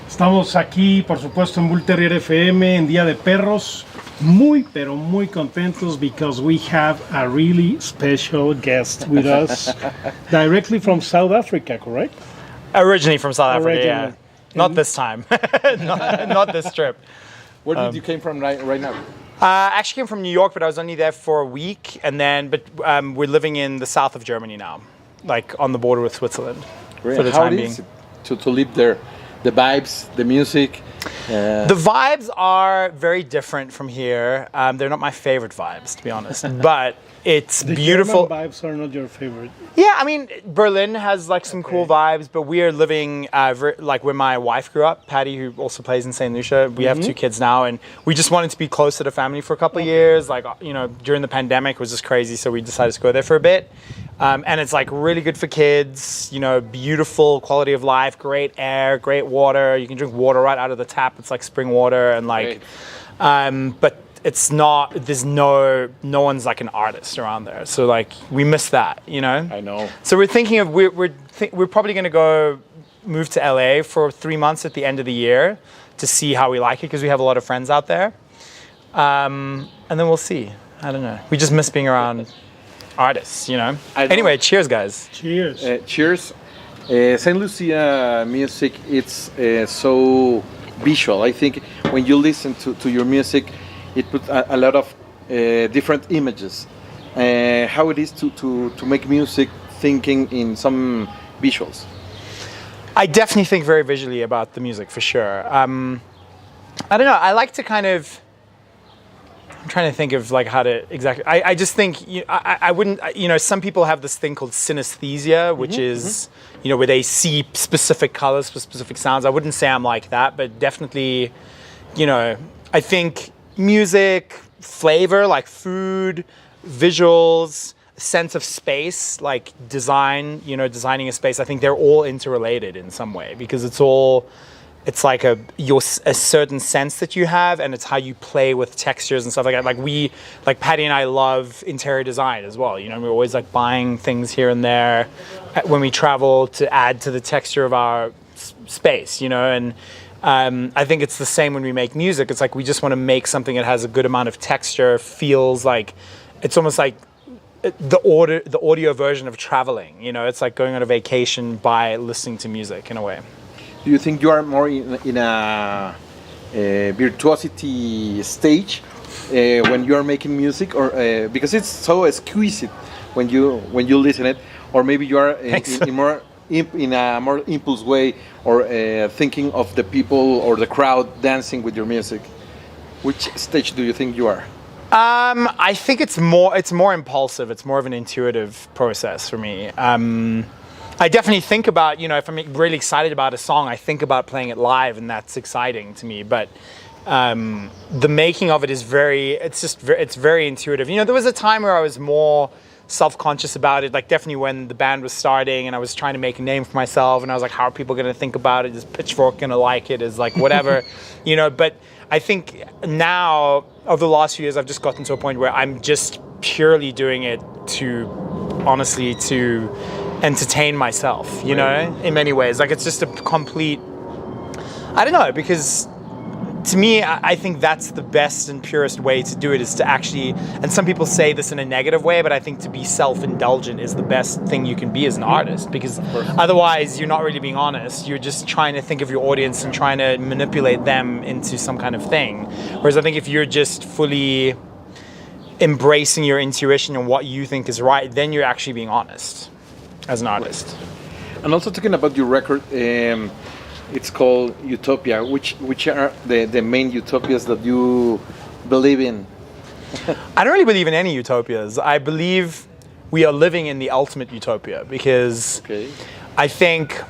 Estamos aquí, por supuesto, en BullterrierFM en Día de Perros. Muy, pero muy contentos because we have a really special guest with us directly from South Africa, correct? Originally from South Africa, yeah. Originally. Not this time. not this trip. Where did you came from right now? I actually came from New York, but I was only there for a week, and then we're living in the south of Germany now, like on the border with Switzerland. Great. For the How time it being. is to live there? The vibes, the music. The vibes are very different from here. They're not my favorite vibes, to be honest, but it's The beautiful. German vibes are not your favorite. Yeah, I mean, Berlin has like some cool vibes, but we are living like where my wife grew up, Patty, who also plays in St. Lucia. We have 2 kids now, and we just wanted to be close to the family for a couple of years. Like, during the pandemic, it was just crazy, so we decided to go there for a bit. And it's like really good for kids, beautiful quality of life, great air, great water. You can drink water right out of the tap. It's like spring water, and like, but it's not. There's no one's like an artist around there, so like we miss that, I know. So we're thinking of we're probably going to go move to LA for 3 months at the end of the year to see how we like it, because we have a lot of friends out there, and then we'll see. I don't know. We just miss being around artists, Anyway, cheers, guys. Cheers. Cheers. Saint Lucia music, it's so visual. I think when you listen to your music, it puts a lot of different images. How it is to make music thinking in some visuals? I definitely think very visually about the music, for sure. I don't know. I like to kind of... I'm trying to think of like how to exactly... I just think, I wouldn't... some people have this thing called synesthesia, which is, where they see specific colors for specific sounds. I wouldn't say I'm like that, but definitely, I think music, flavor, like food, visuals, sense of space, like design, designing a space, I think they're all interrelated in some way, because it's like a certain sense that you have, and it's how you play with textures and stuff like that. Like Patty and I love interior design as well. We're always like buying things here and there when we travel to add to the texture of our space, and I think it's the same when we make music. It's like we just want to make something that has a good amount of texture, feels like it's almost like the audio version of traveling. It's like going on a vacation by listening to music in a way. Do you think you are more in a virtuosity stage when you are making music, or because it's so exquisite when you listen it, or maybe you are in a more impulse way, or thinking of the people or the crowd dancing with your music? Which stage do you think you are? I think it's more impulsive. It's more of an intuitive process for me. I definitely think about, if I'm really excited about a song, I think about playing it live, and that's exciting to me. But the making of it is it's very intuitive. There was a time where I was more self-conscious about it, like definitely when the band was starting and I was trying to make a name for myself, and I was like, how are people going to think about it? Is Pitchfork going to like it? Is like whatever, But I think now, over the last few years, I've just gotten to a point where I'm just purely doing it to entertain myself, in many ways. Like it's just a complete, I don't know, because to me, I think that's the best and purest way to do it, is to actually, and some people say this in a negative way, but I think to be self-indulgent is the best thing you can be as an artist, because otherwise you're not really being honest. You're just trying to think of your audience and trying to manipulate them into some kind of thing. Whereas I think if you're just fully embracing your intuition and what you think is right, then you're actually being honest as an artist. And also talking about your record, it's called Utopia. Which are the main utopias that you believe in? I don't really believe in any utopias. I believe we are living in the ultimate utopia, because I think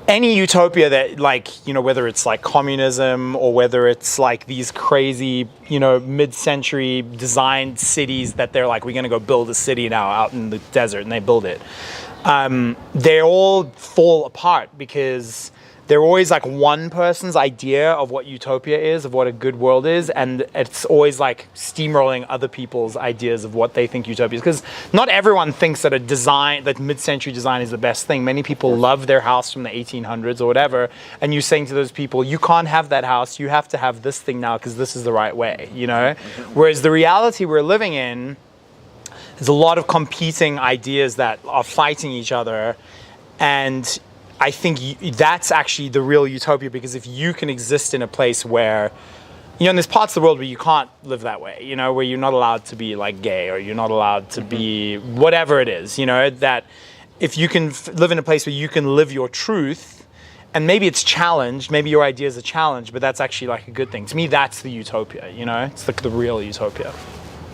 any utopia that, like, whether it's like communism or whether it's like these crazy, mid-century designed cities that they're like, we're going to go build a city now out in the desert, and they build it. They all fall apart because they're always like one person's idea of what utopia is, of what a good world is, and it's always like steamrolling other people's ideas of what they think utopia is. Because not everyone thinks that that mid-century design is the best thing. Many people love their house from the 1800s or whatever, and you're saying to those people, you can't have that house, you have to have this thing now because this is the right way, you know? Whereas the reality we're living in, there's a lot of competing ideas that are fighting each other, and I think that's actually the real utopia, because if you can exist in a place where, you know, and there's parts of the world where you can't live that way, you know, where you're not allowed to be like gay, or you're not allowed to be whatever it is, you know, that if you can live in a place where you can live your truth, and maybe it's challenged, maybe your idea is a challenge, but that's actually like a good thing. To me, that's the utopia, you know, it's like the real utopia.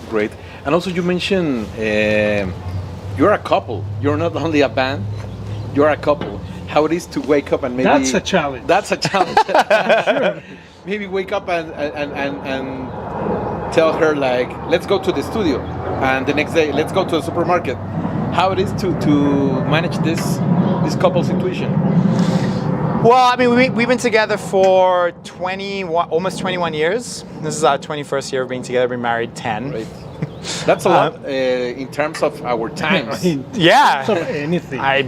Great. And also you mentioned you're a couple. You're not only a band, you're a couple. How it is to wake up and maybe... That's a challenge. That's a challenge. Sure. Maybe wake up and tell her, like, let's go to the studio. And the next day, let's go to the supermarket. How it is to manage this couple situation? Well, I mean, we've been together for almost 21 years. This is our 21st year of being together. We've been married 10. Right. That's a lot in terms of our times. Yeah. Of anything. I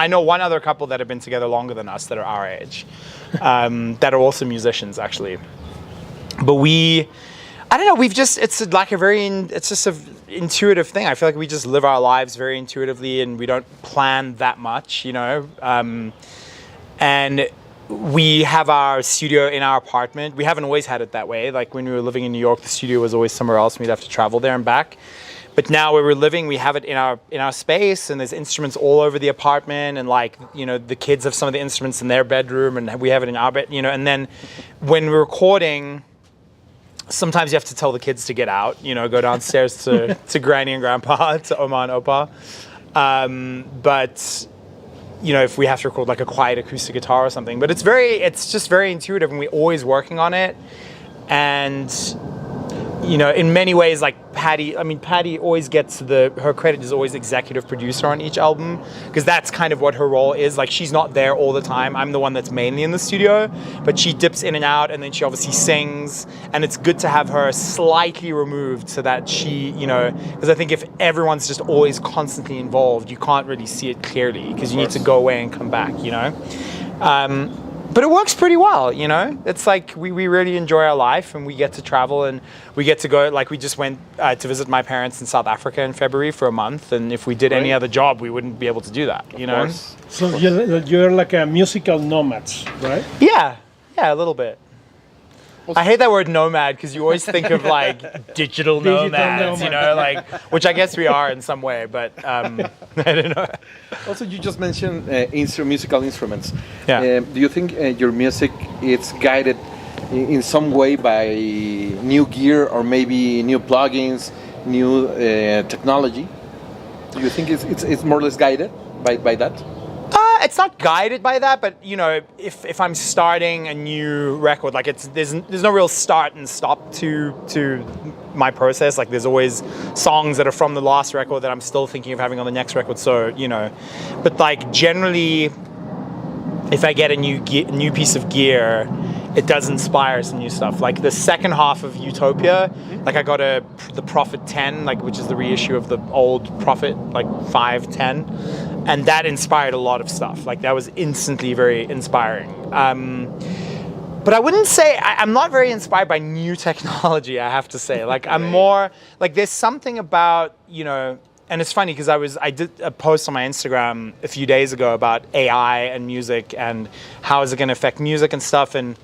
know one other couple that have been together longer than us that are our age, that are also musicians, actually. But I don't know, it's just an intuitive thing. I feel like we just live our lives very intuitively, and we don't plan that much, you know. And we have our studio in our apartment. We haven't always had it that way. Like when we were living in New York, the studio was always somewhere else, and we'd have to travel there and back. But now where we're living, we have it in our space, and there's instruments all over the apartment, and like, you know, the kids have some of the instruments in their bedroom, and we have it in our bed, you know. And then when we're recording, sometimes you have to tell the kids to get out, you know, go downstairs to Granny and Grandpa, to Oma and Opa. But you know, if we have to record like a quiet acoustic guitar or something, but it's just very intuitive, and we're always working on it. And you know, in many ways, like Patty always gets her credit is always executive producer on each album, because that's kind of what her role is. Like, she's not there all the time. I'm the one that's mainly in the studio, but she dips in and out, and then she obviously sings, and it's good to have her slightly removed so that she, you know, because I think if everyone's just always constantly involved, you can't really see it clearly, because you need to go away and come back, you know. But it works pretty well, you know? It's like we really enjoy our life, and we get to travel, and we get to go, like we just went to visit my parents in South Africa in February for a month, and if we did any other job, we wouldn't be able to do that, you know? So you're like a musical nomads, right? Yeah, a little bit. I hate that word nomad, because you always think of like digital nomads, you know, like, which I guess we are in some way, but I don't know. Also, you just mentioned musical instruments. Yeah. Do you think your music is guided in some way by new gear, or maybe new plugins, new technology? Do you think it's more or less guided by that? It's not guided by that, but you know, if I'm starting a new record, like there's no real start and stop to my process. Like there's always songs that are from the last record that I'm still thinking of having on the next record. So you know, but like generally, if I get a new piece of gear, it does inspire some new stuff. Like the second half of Utopia, like I got the Prophet 10, like which is the reissue of the old Prophet, like 510. And that inspired a lot of stuff. Like that was instantly very inspiring. But I wouldn't say, I'm not very inspired by new technology, I have to say. Like I'm more, like there's something about, you know, and it's funny because I did a post on my Instagram a few days ago about AI and music and how is it going to affect music and stuff. And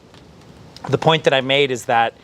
the point that I made is that,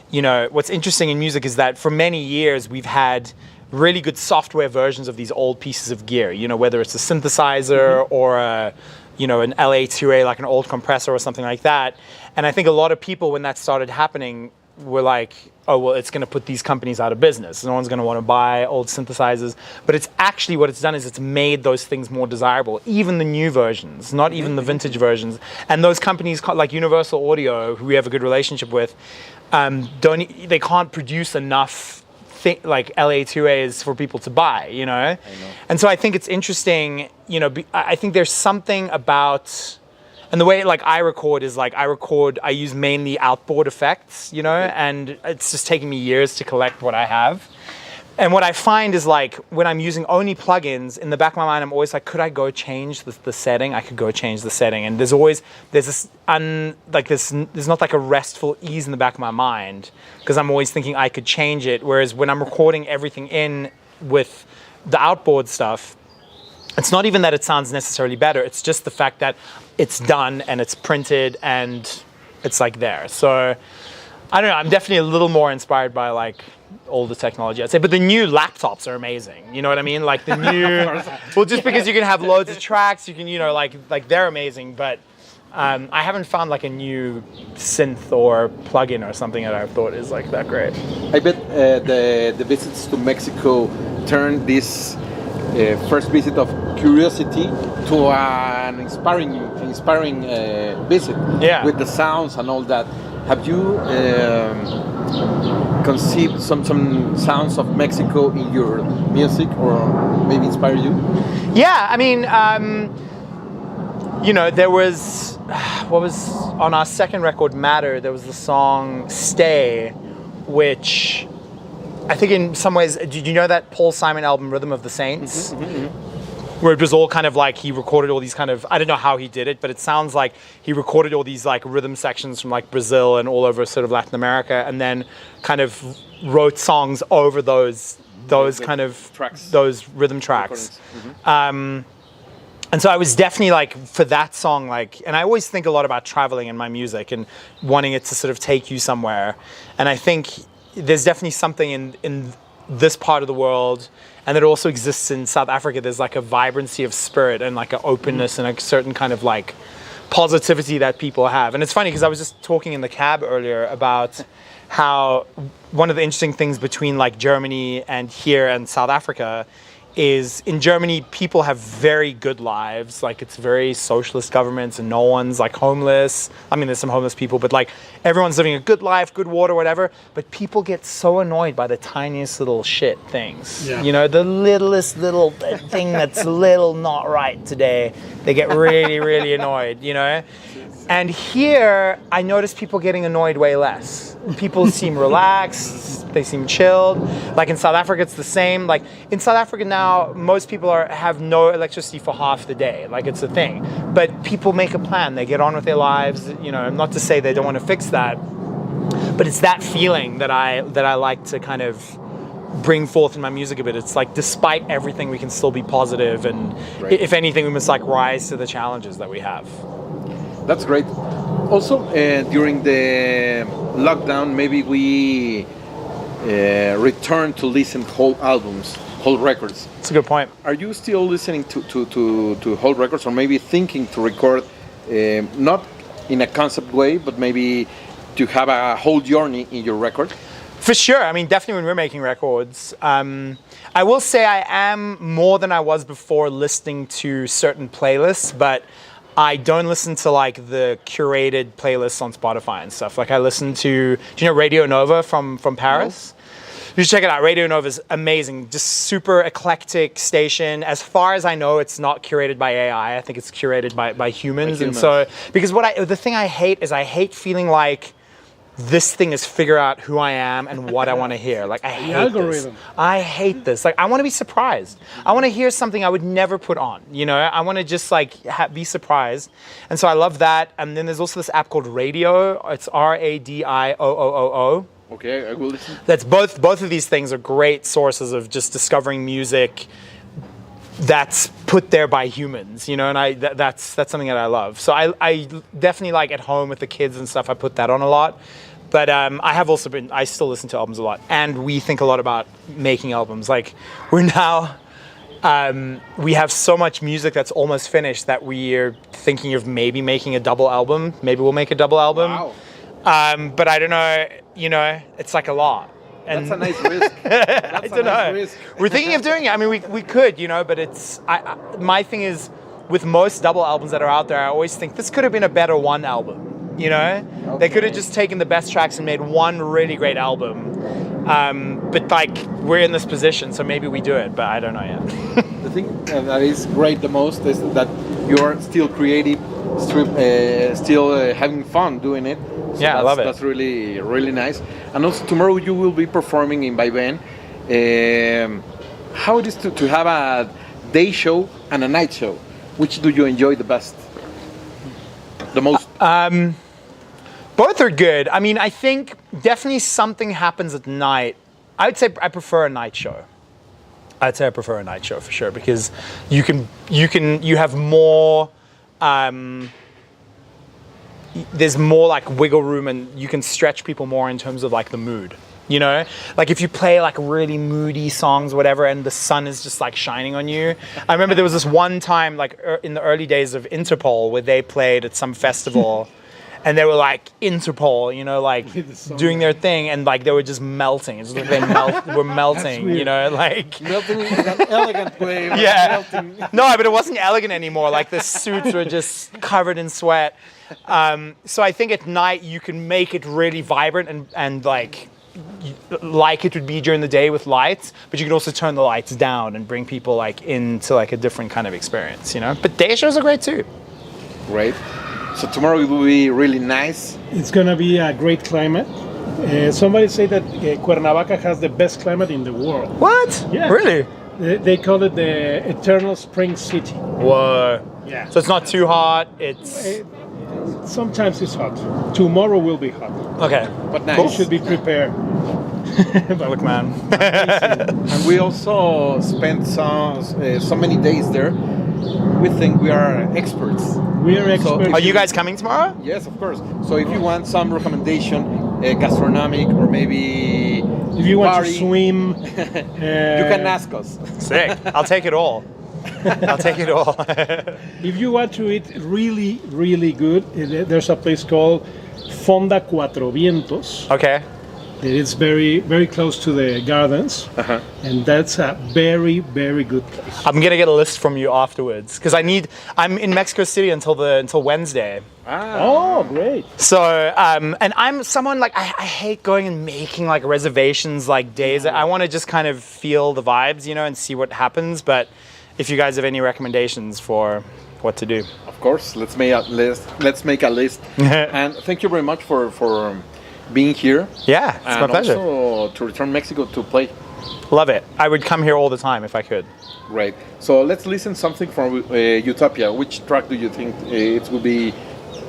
you know, what's interesting in music is that for many years we've had really good software versions of these old pieces of gear, you know, whether it's a synthesizer or a, you know, an LA2A, like an old compressor or something like that. And I think a lot of people, when that started happening, were like, oh, well, it's going to put these companies out of business. No one's going to want to buy old synthesizers. But it's actually, what it's done is it's made those things more desirable, even the new versions, not even the vintage versions. And those companies like Universal Audio, who we have a good relationship with, they can't produce enough like LA2As for people to buy, you know? I know. And so I think it's interesting, you know, I think there's something about, And the way like I record is like I use mainly outboard effects, you know, and it's just taking me years to collect what I have. And what I find is like when I'm using only plugins, in the back of my mind, I'm always like, could I go change the setting? I could go change the setting. And there's this there's not like a restful ease in the back of my mind because I'm always thinking I could change it. Whereas when I'm recording everything in with the outboard stuff, it's not even that it sounds necessarily better. It's just the fact that it's done and it's printed and it's like there. So I don't know. I'm definitely a little more inspired by like all the technology, I'd say. But the new laptops are amazing. You know what I mean? Like the new, well, just because you can have loads of tracks, you can, you know, like they're amazing. But I haven't found like a new synth or plugin or something that I thought is like that great. I bet the visits to Mexico turned this first visit of curiosity to an inspiring visit. Yeah. With the sounds and all that. Have you conceived some sounds of Mexico in your music, or maybe inspire you? Yeah, I mean, you know, there was what was on our second record, Matter. There was the song "Stay," which I think in some ways, did you know that Paul Simon album, Rhythm of the Saints? Mm-hmm, mm-hmm. Where it was all kind of like he recorded all these kind of, I don't know how he did it, but it sounds like he recorded all these like rhythm sections from like Brazil and all over sort of Latin America, and then kind of wrote songs over those kind of tracks, those rhythm tracks. Mm-hmm. And so I was definitely like, for that song, like, and I always think a lot about traveling in my music and wanting it to sort of take you somewhere. And I think there's definitely something in this part of the world, and it also exists in South Africa. There's like a vibrancy of spirit and like an openness and a certain kind of like positivity that people have. And it's funny because I was just talking in the cab earlier about how one of the interesting things between like Germany and here and South Africa is in Germany, people have very good lives. Like it's very socialist governments and no one's like homeless. I mean, there's some homeless people, but like everyone's living a good life, good water, whatever. But people get so annoyed by the tiniest little shit things. Yeah. You know, the littlest little thing that's a little not right today. They get really, really annoyed, you know? And here, I notice people getting annoyed way less. People seem relaxed, they seem chilled. Like in South Africa, it's the same. Like in South Africa now, most people have no electricity for half the day. Like it's a thing. But people make a plan, they get on with their lives. You know, not to say they don't want to fix that, but it's that feeling that I like to kind of bring forth in my music a bit. It's like, despite everything, we can still be positive, and right. If anything, we must like rise to the challenges that we have. That's great. Also, during the lockdown, maybe we return to listen whole albums, whole records. That's a good point. Are you still listening to whole records, or maybe thinking to record, not in a concept way, but maybe to have a whole journey in your record? For sure. I mean, definitely when we're making records. I will say I am more than I was before listening to certain playlists, but I don't listen to like the curated playlists on Spotify and stuff. Like I listen to, do you know Radio Nova from Paris? No. You should check it out. Radio Nova is amazing. Just super eclectic station. As far as I know, it's not curated by AI. I think it's curated by humans. And so, because the thing I hate is I hate feeling like this thing is figure out who I am and what I want to hear. Like I hate this. I hate this. Like I want to be surprised. I want to hear something I would never put on. You know, I want to just like be surprised. And so I love that. And then there's also this app called Radio. It's RADIOOOO. Okay, I will listen. That's both of these things are great sources of just discovering music that's put there by humans, you know, and that's something that I love. So I definitely like at home with the kids and stuff, I put that on a lot. But I still listen to albums a lot, and we think a lot about making albums. Like we're now, we have so much music that's almost finished that we're thinking of maybe making a double album. Maybe we'll make a double album. Wow. But I don't know, you know, it's like a lot. And that's a nice risk. I don't know. We're thinking of doing it. I mean, we could, you know, but it's, my thing is, with most double albums that are out there, I always think this could have been a better one album, you know? Okay. They could have just taken the best tracks and made one really great album. But like, we're in this position, so maybe we do it, but I don't know yet. thing that is great the most is that you're still creative, still having fun doing it. So Yeah, I love it. That's really, really nice. And also tomorrow you will be performing in Vaivén. How it is to have a day show and a night show? Which do you enjoy the best? The most? Both are good. I mean, I think definitely something happens at night. I would say I prefer a night show. I'd say I prefer a night show for sure because you have more. There's more like wiggle room and you can stretch people more in terms of like the mood. You know, like if you play like really moody songs, whatever, and the sun is just like shining on you. I remember there was this one time, like in the early days of Interpol, where they played at some festival, and they were like Interpol, you know, like doing their thing, and like they were just melting. It's like they were melting, you know, like Melting in an elegant way. yeah. Melting. No, but it wasn't elegant anymore. Like the suits were just covered in sweat. So I think at night you can make it really vibrant and like it would be during the day with lights, but you can also turn the lights down and bring people like into like a different kind of experience, you know. But day shows are great too. Great. So tomorrow it will be really nice. It's gonna be a great climate. Somebody say that Cuernavaca has the best climate in the world. What? Yeah. Really? They call it the Eternal Spring City. Whoa. Yeah. So it's not too hot. It's Sometimes it's hot. Tomorrow will be hot. okay. But You nice. should be prepared. Look, man. And we also spent so many days there. We think we are experts. We are experts. Are you guys coming tomorrow? Yes, of course. So if you want some recommendation, gastronomic or maybe If you want party, to swim, you can ask us. Sick. I'll take it all. I'll take it all. if you want to eat really, really good, there's a place called Fonda Cuatro Vientos. Okay. It's very, very close to the gardens, and that's a very, very good place. I'm gonna get a list from you afterwards because I'm in Mexico City until Wednesday. Oh, great! So and I'm someone like I hate going and making like reservations like days. I want to just kind of feel the vibes, you know, and see what happens. But if you guys have any recommendations for what to do, Of course, let's make a list. And thank you very much for being here. yeah, it's my And pleasure. also to return Mexico to play. Love it. I would come here all the time if I could. Great. So let's listen something from Utopia. Which track do you think it would be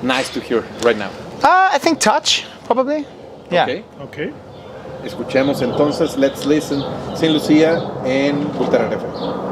nice to hear right now? I think Touch, probably. Yeah. Okay. Okay. Escuchemos entonces. Let's listen. Sin Lucia en BullterrierFM.